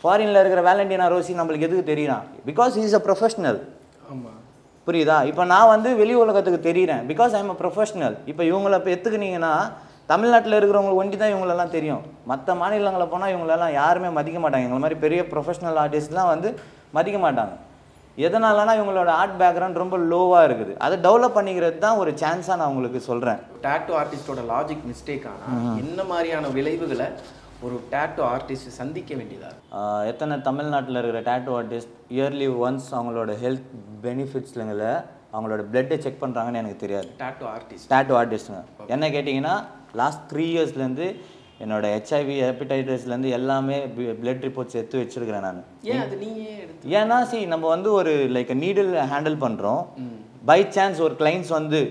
ஃபாரினில் இருக்கிற வேலண்டினா ரோசி நம்மளுக்கு எதுக்கு தெரியுறான்? Because is a professional. ஆமாம், புரியுதா? இப்போ நான் வந்து வெளி உலகத்துக்கு தெரிகிறேன் because I am a professional. இப்போ இவங்களை இப்போ எடுத்துக்கினீங்கன்னா தமிழ்நாட்டில் இருக்கிறவங்க ஒண்டி தான் இவங்களெல்லாம் தெரியும். மற்ற மாநிலங்களில் போனால் இவங்களெல்லாம் யாருமே மதிக்க மாட்டாங்க. எங்களை மாதிரி பெரிய ப்ரொஃபஷ்னல் ஆர்டிஸ்ட்லாம் வந்து மதிக்க மாட்டாங்க. எதனாலனா இவங்களோட ஆர்ட் பேக்ரவுண்ட் ரொம்ப லோவாக இருக்குது. அதை டெவலப் பண்ணிக்கிறது தான் ஒரு சான்ஸாக நான் உங்களுக்கு சொல்கிறேன். டேட்டூ ஆர்டிஸ்டோட லாஜிக் மிஸ்டேக் ஆனால் என்ன மாதிரியான விளைவுகளை ஒரு டேட்டூ ஆர்டிஸ்ட் சந்திக்க வேண்டியதாக? எத்தனை தமிழ்நாட்டில் இருக்கிற டேட்டூ ஆர்டிஸ்ட் இயர்லி ஒன்ஸ் அவங்களோட ஹெல்த் பெனிஃபிட்ஸ்லங்களை அவங்களோட பிளட்டை செக் பண்ணுறாங்கன்னு எனக்கு தெரியாது. டேட்டூ ஆர்டிஸ்ட்டுங்க என்ன கேட்டிங்கன்னா லாஸ்ட் 3 இயர்ஸ்லேருந்து என்னோட ஹெச்ஐவி ஹெப்படைட்டிஸ்லேருந்து எல்லாமே பிளட் ரிப்போர்ட்ஸ் எடுத்து வச்சிருக்கிறேன் நான். ஏன்னா நம்ம வந்து ஒரு லைக் நீடில் ஹேண்டில் பண்ணுறோம். பை சான்ஸ் ஒரு கிளைண்ட்ஸ் வந்து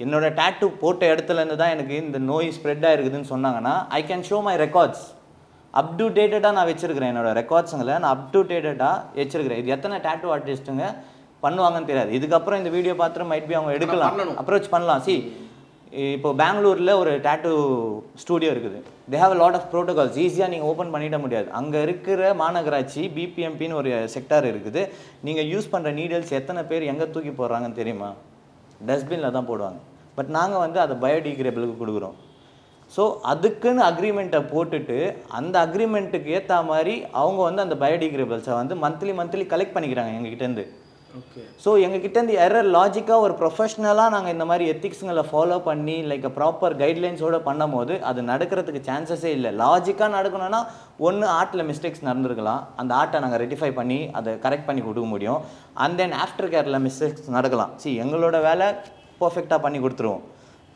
என்னோட டேட்டூ போட்ட இடத்துலேருந்து தான் எனக்கு இந்த நோய் ஸ்ப்ரெட் ஆகிருக்குதுன்னு சொன்னாங்கன்னா I can show my records. Up to டேட்டடாக நான் வச்சிருக்கிறேன். என்னோட ரெக்கார்ட்ஸுங்களை நான் அப் டு டேட்டடாக வச்சிருக்கிறேன். இது எத்தனை டேட்டூ ஆர்டிஸ்ட்டுங்க பண்ணுவாங்கன்னு தெரியாது. இதுக்கப்புறம் இந்த வீடியோ பார்த்துட்டு மைட் பி அவங்க எடுக்கலாம், அப்ரோச் பண்ணலாம். இப்போ பெங்களூரில் ஒரு டேட்டூ ஸ்டூடியோ இருக்குது. They have a lot of protocols. ஈஸியாக நீங்கள் ஓப்பன் பண்ணிட முடியாது. அங்கே இருக்கிற மாநகராட்சி பிபிஎம்பின்னு ஒரு செக்டார் இருக்குது. நீங்கள் யூஸ் பண்ணுற நீடல்ஸ் எத்தனை பேர் எங்கே தூக்கி போடுறாங்கன்னு தெரியுமா? டஸ்ட்பினில் தான் போடுவாங்க. பட் நாங்கள் வந்து அதை பயோடிகிரேபிளுக்கு கொடுக்குறோம். ஸோ அதுக்குன்னு அக்ரிமெண்ட்டை போட்டுட்டு அந்த அக்ரிமெண்ட்டுக்கு ஏற்ற மாதிரி அவங்க வந்து அந்த பயோடிகிரேபிள்ஸை வந்து மந்த்லி கலெக்ட் பண்ணிக்கிறாங்க எங்ககிட்டேருந்து. ஸோ எங்ககிட்டேருந்து எரர் லாஜிக்காக ஒரு ப்ரொஃபஷ்னலாக நாங்கள் இந்த மாதிரி எத்திக்ஸுங்களை ஃபாலோ பண்ணி லைக் ப்ராப்பர் கைட்லைன்ஸோடு பண்ணும் போது அது நடக்கிறதுக்கு சான்சஸே இல்லை. லாஜிக்காக நடக்கணும்னா ஒன்று ஆர்ட்டில் மிஸ்டேக்ஸ் நடந்திருக்கலாம், அந்த ஆர்ட்டை நாங்கள் ரெட்டிஃபை பண்ணி அதை கரெக்ட் பண்ணி கொடுக்க முடியும். அண்ட் தென் ஆஃப்டர் கேரில் மிஸ்டேக்ஸ் நடக்கலாம். எங்களோட வேலை பர்ஃபெக்டாக பண்ணி கொடுத்துருவோம்.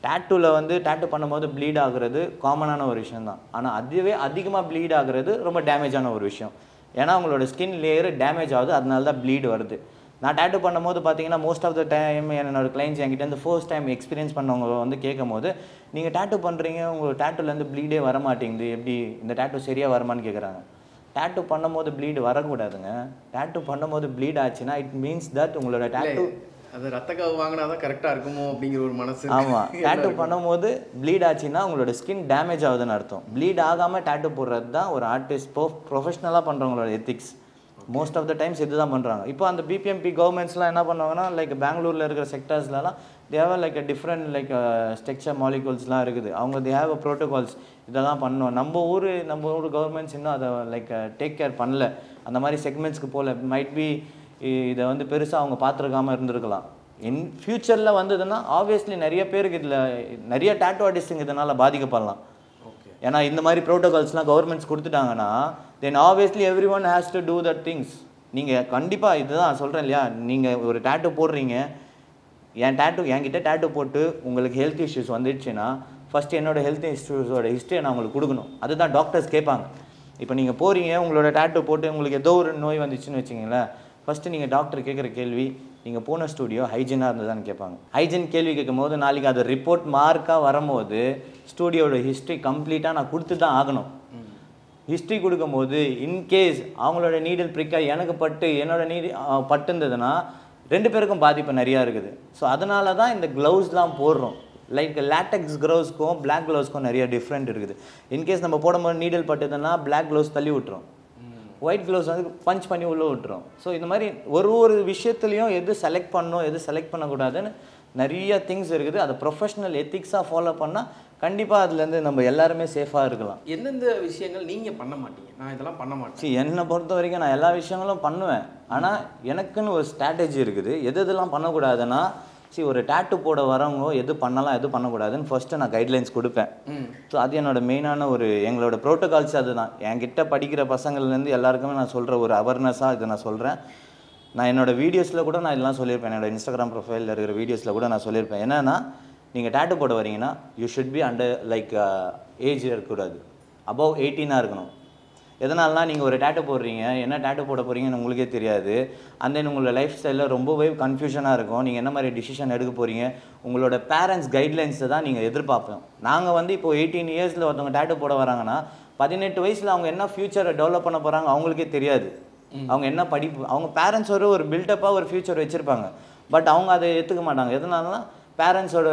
டேட்டூவில் வந்து டேட்டூ பண்ணும்போது ப்ளீட் ஆகுறது காமனான ஒரு விஷயம் தான். ஆனால் அதுவே அதிகமாக ப்ளீட் ஆகுறது ரொம்ப டேமேஜான ஒரு விஷயம். ஏன்னா உங்களோட ஸ்கின் லேயர் டேமேஜ் ஆகுது, அதனால தான் ப்ளீட் வருது. நான் டேட்டூ பண்ணும்போது பார்த்தீங்கன்னா மோஸ்ட் ஆஃப் த டைம் என்னோட கிளைண்ட்ஸ் என்கிட்ட வந்து ஃபர்ஸ்ட் டைம் எக்ஸ்பீரியன்ஸ் பண்ணவங்க வந்து கேட்கும் போது நீங்கள் டேட்டூ பண்ணுறீங்க, உங்கள் டேட்டூலேருந்து ப்ளீடே வர மாட்டேங்குது, எப்படி இந்த டேட்டூ சரியாக வருமானு கேட்குறாங்க. டேட்டூ பண்ணும்போது ப்ளீடு வரக்கூடாதுங்க. டேட்டூ பண்ணும்போது ப்ளீட் ஆச்சுன்னா இட் மீன்ஸ் தட் உங்களோட டேட்டூ அது ரத்தக்காவு வாங்கினா தான் கரெக்டாக இருக்குமோ அப்படிங்கிற ஒரு மனசு. ஆமாம், டேட்டூ பண்ணும்போது ப்ளீட் ஆச்சுன்னா உங்களோட ஸ்கின் டேமேஜ் ஆகுதுன்னு அர்த்தம். ப்ளீட் ஆகாமல் டேட்டூ போடுறது தான் ஒரு ஆர்டிஸ்ட் ப்ரொஃபஷ்னலாக பண்ணுறவங்களோட ethics. Most of the times இது தான் பண்ணுறாங்க. இப்போ அந்த பிபிஎம்பி கவர்மெண்ட்ஸ்லாம் என்ன பண்ணுவாங்கன்னா லைக் பெங்களூரில் இருக்கிற செக்டர்ஸ்லாம் they have like different like structure மாலிகூல்ஸ்லாம் இருக்குது. அவங்க தே ஹேவ் அ ப்ரோட்டோகால்ஸ். இதெல்லாம் பண்ணணும். நம்ம ஊர் கவர்மெண்ட்ஸ் இன்னும் அதை லைக் டேக் கேர் பண்ணல. அந்த மாதிரி செக்மெண்ட்ஸ்க்கு போகல. மைட் பி இதை வந்து பெருசாக அவங்க பார்த்துருக்காமல் இருந்திருக்கலாம். இன் ஃப்யூச்சரில் வந்ததுன்னா ஆப்வியஸ்லி நிறைய பேருக்கு இதில் நிறைய டேட்டூ ஆர்டிஸ்ட்டுங்க இதனால் பாதிக்கப்படலாம். ஏன்னா இந்த மாதிரி ப்ரோட்டோகால்ஸ்லாம் கவர்மெண்ட்ஸ் கொடுத்துட்டாங்கன்னா then obviously every one has to do that things. நீங்கள் கண்டிப்பாக இதுதான் சொல்கிறேன் இல்லையா, நீங்கள் ஒரு டேட்டூ போடுறீங்க, என்கிட்ட டேட்டூ போட்டு உங்களுக்கு ஹெல்த் இஷ்யூஸ் வந்துடுச்சுன்னா ஃபஸ்ட்டு என்னோடய ஹெல்த் இஷ்யூஸோட ஹிஸ்ட்ரியை நான் உங்களுக்கு கொடுக்கணும். அதுதான் டாக்டர்ஸ் கேட்பாங்க. இப்போ நீங்கள் போகிறீங்க, உங்களோட டேட்டூ போட்டு உங்களுக்கு ஏதோ ஒரு நோய் வந்துச்சுன்னு வச்சிங்களேன், ஃபஸ்ட்டு நீங்கள் டாக்டர் கேட்குற கேள்வி நீங்கள் போன ஸ்டூடியோ ஹைஜீனாக இருந்ததான்னு கேட்பாங்க. ஹைஜீன் கேள்வி கேட்கும் போது நாளைக்கு அது ரிப்போர்ட் மார்க்காக வரும்போது ஸ்டூடியோட ஹிஸ்ட்ரி கம்ப்ளீட்டாக நான் கொடுத்து தான் ஆகணும். ஹிஸ்ட்ரி கொடுக்கும்போது இன்கேஸ் அவங்களோட நீடில் ப்ரிக்கா எனக்கு பட்டு என்னோட பட்டுந்ததுன்னா 2 பேருக்கும் பாதிப்பு நிறையா இருக்குது. ஸோ அதனால தான் இந்த க்ளவுஸ்லாம் போடுறோம். லைக் லேட்டெக்ஸ் க்ளவுஸ்க்கும் பிளாக் க்ளவுஸ்க்கும் நிறைய டிஃப்ரெண்ட் இருக்குது. இன்கேஸ் நம்ம போடும்போது நீடில் பட்டுதுன்னா பிளாக் க்ளவுஸ் தள்ளி விட்டுரும், ஒயிட் க்ளவுஸ் வந்து பஞ்ச் பண்ணி உள்ளே விட்டுரும். ஸோ இந்த மாதிரி ஒரு விஷயத்துலையும் எது செலக்ட் பண்ணணும் எது செலக்ட் பண்ணக்கூடாதுன்னு நிறைய திங்ஸ் இருக்குது. அதை ப்ரொஃபஷ்னல் எத்திக்ஸாக ஃபாலோ பண்ணால் கண்டிப்பாக அதுலேருந்து நம்ம எல்லாருமே சேஃபாக இருக்கலாம். எந்தெந்த விஷயங்கள் நீங்கள் பண்ண மாட்டீங்க? நான் இதெல்லாம் பண்ண மாட்டேன். என்னை பொறுத்த வரைக்கும் நான் எல்லா விஷயங்களும் பண்ணுவேன். ஆனால் எனக்குன்னு ஒரு ஸ்ட்ராட்டஜி இருக்குது. எதெல்லாம் பண்ணக்கூடாதுன்னா ஒரு டேட்டூ போட வரவங்க எது பண்ணலாம் எது பண்ணக்கூடாதுன்னு ஃபர்ஸ்ட்டு நான் கைட்லைன்ஸ் கொடுப்பேன். ஸோ அது என்னோட மெயினான ஒரு எங்களோட ப்ரோட்டோகால்ஸ். அதுதான் என்கிட்ட படிக்கிற பசங்கள்லேருந்து எல்லாருக்குமே நான் சொல்கிற ஒரு அவேர்னஸாக இதை நான் சொல்கிறேன். நான் என்னோடய வீடியோஸில் கூட நான் இதெல்லாம் சொல்லியிருப்பேன். என்னோட இன்ஸ்டாகிராம் ப்ரொஃபைலில் இருக்கிற வீடியோஸில் கூட நான் சொல்லியிருப்பேன். என்னென்னா நீங்கள் டேட்டூ போட வரீங்கன்னா you should be under like age இருக்கக்கூடாது, அபவ் 18 இருக்கணும். எதனால்னா நீங்கள் ஒரு டேட்டூ போடுறீங்க, என்ன டேட்டூ போட போகிறீங்கன்னு உங்களுக்கே தெரியாது. அண்ட் தென் உங்களோட லைஃப் ஸ்டைலில் ரொம்பவே கன்ஃபியூஷனாக இருக்கும். நீங்கள் என்ன மாதிரி டிசிஷன் எடுக்க போகிறீங்க, உங்களோட பேரண்ட்ஸ் கைட்லைன்ஸை தான் நீங்கள் எதிர்பார்ப்போம். நாங்கள் வந்து இப்போது 18 இயர்ஸில் ஒருத்தவங்க டேட்டூ போட வராங்கன்னா 18 வயசில் அவங்க என்ன ஃப்யூச்சரை டெவலப் பண்ண போகிறாங்க அவங்களுக்கே தெரியாது. அவங்க என்ன படிப்பு, அவங்க பேரண்ட்ஸ் ஒரு பில்டப்பாக ஒரு ஃப்யூச்சர் வச்சுருப்பாங்க. பட் அவங்க அதை எடுத்துக்க மாட்டாங்க. எதனாலனா பேரண்ட்ஸோட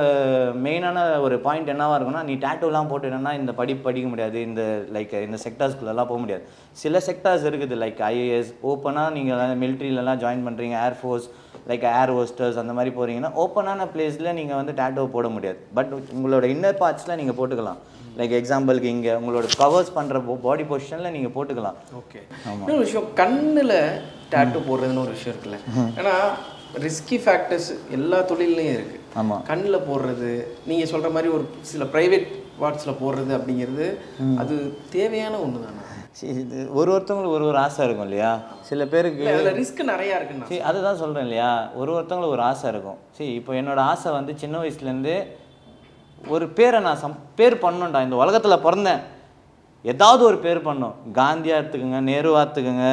மெயினான ஒரு பாயிண்ட் என்னவாக இருக்குன்னா, நீ டேட்டூலாம் போட்டுனா இந்த படிக்க முடியாது, இந்த லைக் இந்த செக்டார்ஸ்குள்ளெல்லாம் போக முடியாது. சில செக்டார்ஸ் இருக்குது லைக் ஐஏஎஸ் ஓப்பனாக நீங்கள் மிலிட்ரியிலலாம் ஜாயின் பண்ணுறீங்க, ஏர்ஃபோர்ஸ் லைக் ஏர் ஹோஸ்டர்ஸ் அந்த மாதிரி போகிறீங்கன்னா ஓப்பனான பிளேஸில் நீங்கள் வந்து டேட்டூ போட முடியாது. பட் உங்களோட இன்னர் பார்ட்ஸில் நீங்கள் போட்டுக்கலாம். லைக் எக்ஸாம்பிளுக்கு இங்கே உங்களோட கவர்ஸ் பண்ணுற பாடி பொசிஷனில் நீங்கள் போட்டுக்கலாம். ஓகே. இன்னொரு விஷயம், கண்ணில் டேட்டூ போடுறதுன்னு ஒரு விஷயம் இருக்குல்ல, ஏன்னா ரிஸ்கி ஃபேக்டர்ஸ் எல்லா தொழிலையும் இருக்குது. ஆமாம், கண்ணில் போடுறது நீங்கள் சொல்கிற மாதிரி ஒரு சில ப்ரைவேட் வார்ட்ஸில் போடுறது அப்படிங்கிறது அது தேவையான ஒன்று தானே? இது ஒருத்தவங்களுக்கு ஒரு ஆசை இருக்கும் இல்லையா. சில பேருக்கு அதில் ரிஸ்க் நிறையா இருக்குன்னு அதுதான் சொல்கிறேன் இல்லையா. ஒருத்தவங்களுக்கு ஒரு ஆசை இருக்கும். இப்போ என்னோடய ஆசை வந்து சின்ன வயசுலேருந்து ஒரு பேரை நான் பேர் பண்ணணும்டா, இந்த உலகத்தில் பிறந்தேன், ஏதாவது ஒரு பேர் பண்ணோம். காந்தியா எடுத்துக்கோங்க, நேருவா எடுத்துக்கோங்க,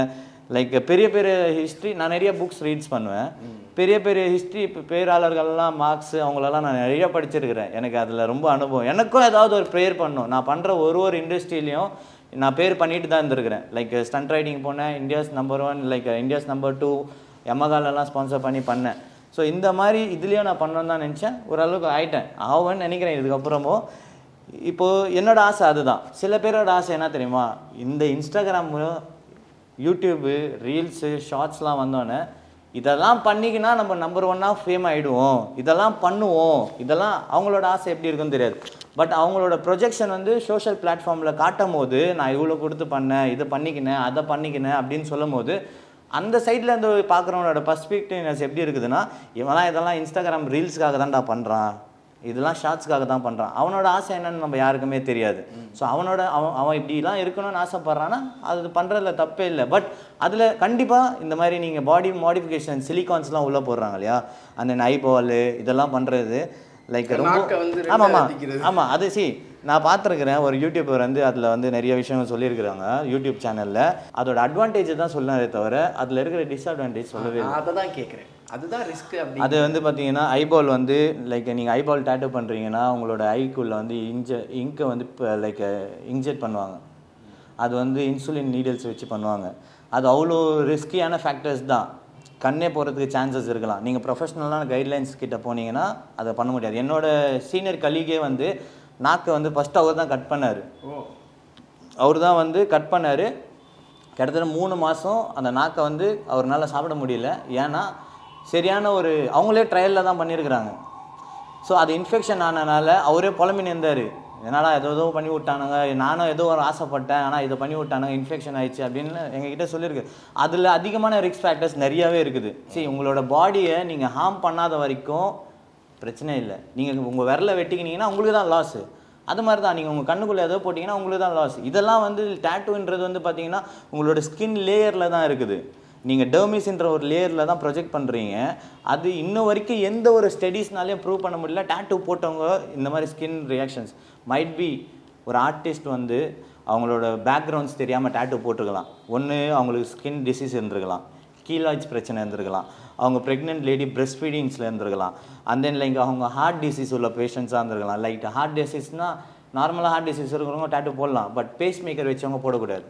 லைக் பெரிய பெரிய ஹிஸ்ட்ரி. நான் நிறைய புக்ஸ் ரீட்ஸ் பண்ணுவேன். பெரிய பெரிய ஹிஸ்ட்ரி பேராளர்கள்லாம் மார்க்ஸ் அவங்களெல்லாம் நான் நிறைய படிச்சிருக்கிறேன். எனக்கு அதில் ரொம்ப அனுபவம். எனக்கும் ஏதாவது ஒரு பேர் பண்ணணும். நான் பண்ணுற ஒரு இண்டஸ்ட்ரியிலையும் நான் பேர் பண்ணிட்டு தான் இருந்திருக்கிறேன். லைக் ஸ்டண்ட் ரைடிங் போனேன், India's number 1, like India's number 2, எமகாலெல்லாம் ஸ்பான்சர் பண்ணேன். ஸோ இந்த மாதிரி இதுலேயும் நான் பண்ணணுன்னு தான் நினச்சேன். ஓரளவுக்கு ஆகிட்டேன், ஆகும்னு நினைக்கிறேன் இதுக்கப்புறமும். இப்போது என்னோட ஆசை அதுதான். சில பேரோட ஆசை என்ன தெரியுமா, இந்த இன்ஸ்டாகிராம், யூடியூபு, ரீல்ஸு, ஷார்ட்ஸ்லாம் வந்தோன்னே இதெல்லாம் பண்ணிக்கினா நம்ம நம்பர் 1 ஃபேம் ஆகிடுவோம், இதெல்லாம் பண்ணுவோம். இதெல்லாம் அவங்களோட ஆசை எப்படி இருக்குன்னு தெரியாது. பட் அவங்களோட ப்ரொஜெக்ஷன் வந்து சோஷியல் பிளாட்ஃபார்மில் காட்டும் போது, நான் இவ்வளோ கொடுத்து பண்ணேன், இதை பண்ணிக்கினேன், அதை பண்ணிக்கினேன் அப்படின்னு சொல்லும் போது, அந்த சைடில் இருந்து பார்க்குறவனோட பர்ஸ்பெக்டிவ்னஸ் எப்படி இருக்குதுன்னா, இவெல்லாம் இதெல்லாம் இன்ஸ்டாகிராம் ரீல்ஸுக்காக தான்டா பண்ணுறான், இதெல்லாம் ஷார்ட்ஸ்க்காக தான் பண்ணுறான். அவனோட ஆசை என்னன்னு நம்ம யாருக்குமே தெரியாது. ஸோ அவன் இப்படிலாம் இருக்கணும்னு ஆசைப்பட்றான்னா அது பண்ணுறதுல தப்பே இல்லை. பட் அதில் கண்டிப்பாக இந்த மாதிரி நீங்கள் பாடி மாடிஃபிகேஷன் சிலிகான்ஸ்லாம் உள்ளே போடுறாங்க இல்லையா, அந்த ஐபால் இதெல்லாம் பண்ணுறது லைக் ரொம்ப ஆமாம். அது நான் பார்த்துருக்குறேன். ஒரு யூடியூபர் வந்து அதில் வந்து நிறைய விஷயங்கள் சொல்லியிருக்கிறாங்க யூடியூப் சேனலில். அதோட அட்வான்டேஜ் தான் சொன்னாரே தவிர அதில் இருக்கிற டிஸ்அட்வான்டேஜ் சொல்லவே இல்லை. அதை தான் கேட்குறேன், அதுதான் ரிஸ்க். அது வந்து பார்த்தீங்கன்னா ஐபால் வந்து லைக் நீங்கள் ஐபால் டேட்டூ பண்ணுறீங்கன்னா உங்களோட ஐக்குள்ளே வந்து இங்கை வந்து இப்போ லைக் இன்ஜெக்ட் பண்ணுவாங்க. அது வந்து இன்சுலின் நீடில்ஸ் வச்சு பண்ணுவாங்க. அது அவ்வளோ ரிஸ்கியான ஃபேக்டர்ஸ் தான். கண்ணே போகிறதுக்கு சான்சஸ் இருக்கலாம். நீங்கள் ப்ரொஃபஷ்னலான கைட்லைன்ஸ் கிட்ட போனீங்கன்னா அதை பண்ண முடியாது. என்னோட சீனியர் கலீகே வந்து நாக்கை வந்து ஃபஸ்ட்டு அவர் தான் கட் பண்ணார். கிட்டத்தட்ட 3 மாதம் அந்த நாக்கை வந்து அவரால் சாப்பிட முடியல. ஏன்னா சரியான ஒரு அவங்களே ட்ரையலில் தான் பண்ணியிருக்கிறாங்க. ஸோ அது இன்ஃபெக்ஷன் ஆனதுனால அவரே புலம்பின்னு இருந்தார், என்னால் ஏதோ பண்ணி விட்டானுங்க, நானும் ஏதோ ஒரு ஆசைப்பட்டேன், ஆனால் இதை பண்ணி விட்டானுங்க, இன்ஃபெக்ஷன் ஆயிடுச்சு அப்படின்னு எங்ககிட்ட சொல்லியிருக்கு. அதில் அதிகமான ரிஸ்க் ஃபேக்டர்ஸ் நிறையாவே இருக்குது. உங்களோட பாடியை நீங்கள் ஹார்ம் பண்ணாத வரைக்கும் பிரச்சனை இல்லை. நீங்கள் உங்கள் விரலை வெட்டிக்கினீங்கன்னா உங்களுக்கு தான் லாஸு. அது மாதிரி தான் நீங்கள் உங்கள் கண்ணுக்குள்ளே ஏதோ போட்டிங்கன்னா உங்களுக்கு தான் லாஸ். இதெல்லாம் வந்து டேட்டூன்றது வந்து பார்த்தீங்கன்னா உங்களோட ஸ்கின் லேயரில் தான் இருக்குது. நீங்கள் டெர்மிஸ்ன்ற ஒரு லேயரில் தான் ப்ரொஜெக்ட் பண்ணுறீங்க. அது இன்னும் வரைக்கும் எந்த ஒரு ஸ்டடீஸ்னாலையும் ப்ரூவ் பண்ண முடியல. டேட்டூ போட்டவங்க இந்த மாதிரி ஸ்கின் ரியாக்ஷன்ஸ் மைட் பி ஒரு ஆர்டிஸ்ட் வந்து அவங்களோட பேக்ரவுண்ட்ஸ் தெரியாமல் டேட்டூ போட்டிருக்கலாம். ஒன்று அவங்களுக்கு ஸ்கின் டிசீஸ் இருந்திருக்கலாம், கீலாய்ட்ஸ் பிரச்சனை இருந்திருக்கலாம், அவங்க ப்ரெக்னென்ட் லேடி பிரெஸ்ட் ஃபீடிங்ஸில் இருந்திருக்கலாம், அண்ட் தென் லைக் அவங்க ஹார்ட் டிசீஸ் உள்ள பேஷண்ட்ஸாக இருந்திருக்கலாம். லைக் ஹார்ட் டிசீஸ்னால் நார்மலாக ஹார்ட் டிசீஸ் இருக்கிறவங்க டேட்டூ போடலாம், பட் பேஸ் மேக்கர் வச்சவங்க போடக்கூடாது.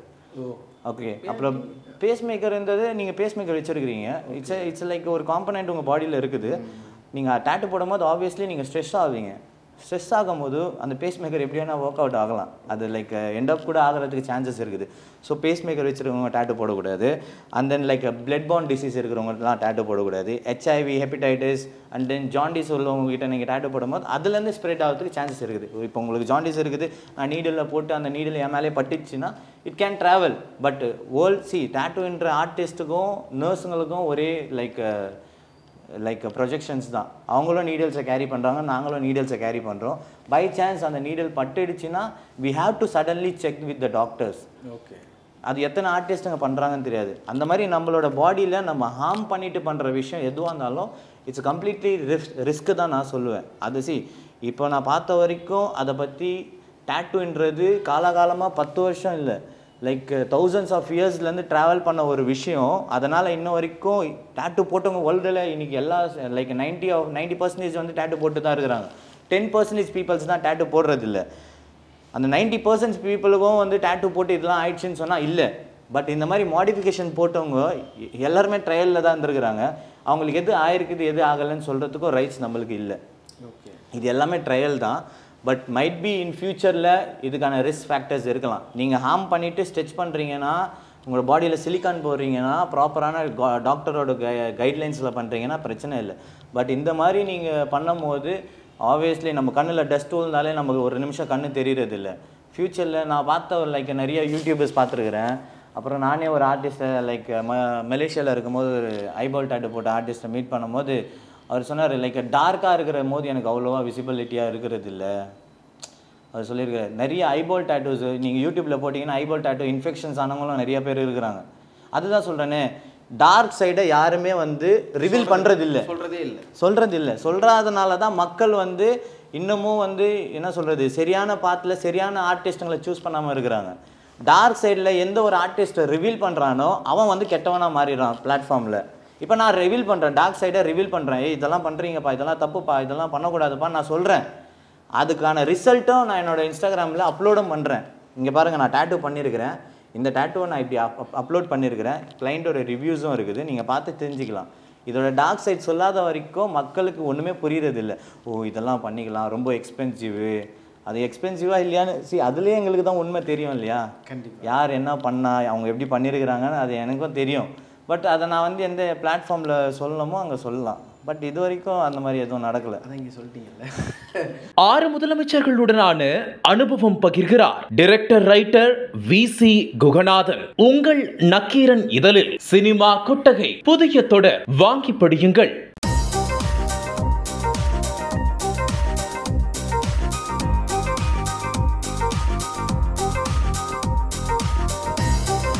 ஓகே, அப்புறம் பேஸ் மேக்கர்ன்றது நீங்கள் பேஸ் மேக்கர் வச்சுருக்கிறீங்க, இட்ஸ் லைக் ஒரு காம்பனண்ட் உங்கள் பாடியில் இருக்குது. நீங்கள் டேட்டூ போடும்போது ஆப்வியஸ்லி நீங்கள் ஸ்ட்ரெஸ் ஆவீங்க. ஸ்ட்ரெஸ் ஆகும்போது அந்த பேஸ் மேக்கர் எப்படியான ஒர்க் அவுட் ஆகலாம், அது லைக் எண்ட் அப் கூட ஆகிறதுக்கு சான்சஸ் இருக்குது. ஸோ பேஸ் மேக்கர் வச்சுருக்கவங்க டேட்டூ போடக்கூடாது. அண்ட் தென் லைக் பிளட் பாண்ட் டிசீஸ் இருக்கிறவங்கலாம் டேட்டூ போடக்கூடாது. HIV, hepatitis and then jaundice உள்ளவங்ககிட்ட நீங்கள் டேட்டூ போடும்போது அதுலேருந்து ஸ்ப்ரெட் ஆகிறதுக்கு சான்சஸ் இருக்குது. இப்போ உங்களுக்கு ஜாண்டிஸ் இருக்குது, நான் நீடில் போட்டு அந்த நீடில் என் மேலே பட்டுச்சுன்னா இட் கேன் ட்ராவல். பட் டேட்டூன்ற ஆர்டிஸ்ட்டுக்கும் நர்ஸுங்களுக்கும் ஒரே லைக் ப்ரொஜெக்ஷன்ஸ் தான். அவங்களும் நீடல்ஸை கேரி பண்ணுறாங்க, நாங்களும் நீடல்ஸை கேரி பண்ணுறோம். பை சான்ஸ் அந்த நீடல் பட்டுடுச்சுன்னா we have to suddenly check with the doctors. Okay, அது எத்தனை ஆர்டிஸ்ட்டுங்க பண்ணுறாங்கன்னு தெரியாது. அந்த மாதிரி நம்மளோட பாடியில் நம்ம ஹார்ம் பண்ணிட்டு பண்ணுற விஷயம் எதுவாக இருந்தாலும் இட்ஸ் கம்ப்ளீட்லி ரிஸ்க்கு தான் நான் சொல்லுவேன். அது இப்போ நான் பார்த்த வரைக்கும் அதை பற்றி டேட்டூன்றது காலகாலமாக 10 வருஷம் இல்லை, லைக் thousands of yearsலேருந்து ட்ராவல் பண்ண ஒரு விஷயம். அதனால் இன்ன வரைக்கும் டேட்டூ போட்டவங்க வேர்ல்டில் இன்றைக்கி எல்லா லைக் 90% வந்து டேட்டூ போட்டு தான் இருக்கிறாங்க. 10% பீப்புள்ஸ் தான் டேட்டூ போடுறதில்ல. அந்த 90% பீப்புளுக்கும் வந்து டேட்டூ போட்டு இதெல்லாம் ஆயிடுச்சுன்னு சொன்னால் இல்லை. பட் இந்த மாதிரி மாடிஃபிகேஷன் போட்டவங்க எல்லாருமே ட்ரையலில் தான் இருந்துருக்குறாங்க. அவங்களுக்கு எது ஆயிருக்குது எது ஆகலைன்னு சொல்கிறதுக்கும் ரைட்ஸ் நம்மளுக்கு இல்லை. ஓகே, இது எல்லாமே ட்ரையல் தான். பட் மைட் பி இன் ஃபியூச்சரில் இதுக்கான ரிஸ்க் ஃபேக்டர்ஸ் இருக்கலாம். நீங்கள் ஹார்ம் பண்ணிவிட்டு ஸ்ட்ரெச் பண்ணுறீங்கன்னா, உங்களோட பாடியில் சிலிக்கான் போடுறீங்கன்னா, ப்ராப்பரான டாக்டரோட கைட்லைன்ஸில் பண்ணுறீங்கன்னா பிரச்சனை இல்லை. பட் இந்த மாதிரி நீங்கள் பண்ணும் போது ஆப்வியஸ்லி நம்ம கண்ணில் டஸ்ட் விழுந்தாலே நமக்கு ஒரு நிமிஷம் கண்ணு தெரியறதில்லை. ஃப்யூச்சரில் நான் பார்த்த ஒரு லைக் நிறைய யூடியூபர்ஸ் பார்த்துருக்குறேன். அப்புறம் நானே ஒரு ஆர்டிஸ்ட்டை லைக் மலேசியாவில் இருக்கும்போது ஒரு ஐபால் டேட்டூ போட்ட ஆர்டிஸ்ட்டை மீட் பண்ணும்போது அவர் சொன்னார், லைக் டார்க்காக இருக்கிற போது எனக்கு அவ்வளோவா விசிபிலிட்டியாக இருக்கிறது இல்லை. அவர் சொல்லியிருக்காரு, நிறைய ஐபால் டேட்டூஸ் நீங்கள் யூடியூப்பில் போட்டிங்கன்னா ஐபால் டேட்டூ இன்ஃபெக்ஷன்ஸ் ஆனவங்களும் நிறைய பேர் இருக்கிறாங்க. அதுதான் சொல்கிறேனே, டார்க் சைடை யாருமே வந்து ரிவீல் பண்ணுறதில்லை, சொல்கிறதில்லை. சொல்கிறதுனால தான் மக்கள் வந்து இன்னமும் வந்து என்ன சொல்கிறது, சரியான பாத்தில் சரியான ஆர்டிஸ்ட்டுங்களை சூஸ் பண்ணாமல் இருக்கிறாங்க. டார்க் சைடில் எந்த ஒரு ஆர்டிஸ்ட்டை ரிவீல் பண்ணுறானோ அவன் வந்து கெட்டவனாக மாறிடுறான் பிளாட்ஃபார்மில். இப்போ நான் ரிவீல் பண்ணுறேன், டார்க் சைடை ரிவீல் பண்ணுறேன், இதெல்லாம் பண்ணுறீங்கப்பா, இதெல்லாம் தப்புப்பா, இதெல்லாம் பண்ணக்கூடாதுப்பா நான் சொல்கிறேன். அதுக்கான ரிசல்ட்டும் நான் என்னோடய இன்ஸ்டாகிராமில் அப்லோடும் பண்ணுறேன். இங்கே பாருங்கள், நான் டேட்டூ பண்ணியிருக்கிறேன், இந்த டேட்டூவை நான் இப்படி அப்லோட் பண்ணியிருக்கிறேன், கிளைண்ட்டோட ரிவ்யூஸும் இருக்குது, நீங்கள் பார்த்து தெரிஞ்சுக்கலாம். இதோட டார்க் சைட் சொல்லாத வரைக்கும் மக்களுக்கு ஒன்றுமே புரியுறதில்லை. ஓ இதெல்லாம் பண்ணிக்கலாம், ரொம்ப எக்ஸ்பென்சிவு, அது எக்ஸ்பென்சிவாக இல்லையான்னு அதுலேயே எங்களுக்கு தான் உண்மை தெரியும் இல்லையா. கண்டிப்பாக யார் என்ன பண்ணால் அவங்க எப்படி பண்ணியிருக்கிறாங்கன்னு அது எனக்கும் தெரியும். பட் அதை நான் வந்து எந்த பிளாட்ஃபார்மில் சொல்லணுமோ அங்கே சொல்லலாம். பட் இது வரைக்கும் அந்த மாதிரி எதுவும் நடக்கலை. அதான் இங்கே சொல்லிட்டீங்கல்ல. 6 முதலமைச்சர்களுடனான அனுபவம் பகிர்கிறார் டைரக்டர் ரைட்டர் VC குகநாதன். உங்கள் நக்கீரன் இதழில் சினிமா கொட்டகை புதிய தொடர் வாங்கி படியுங்கள்.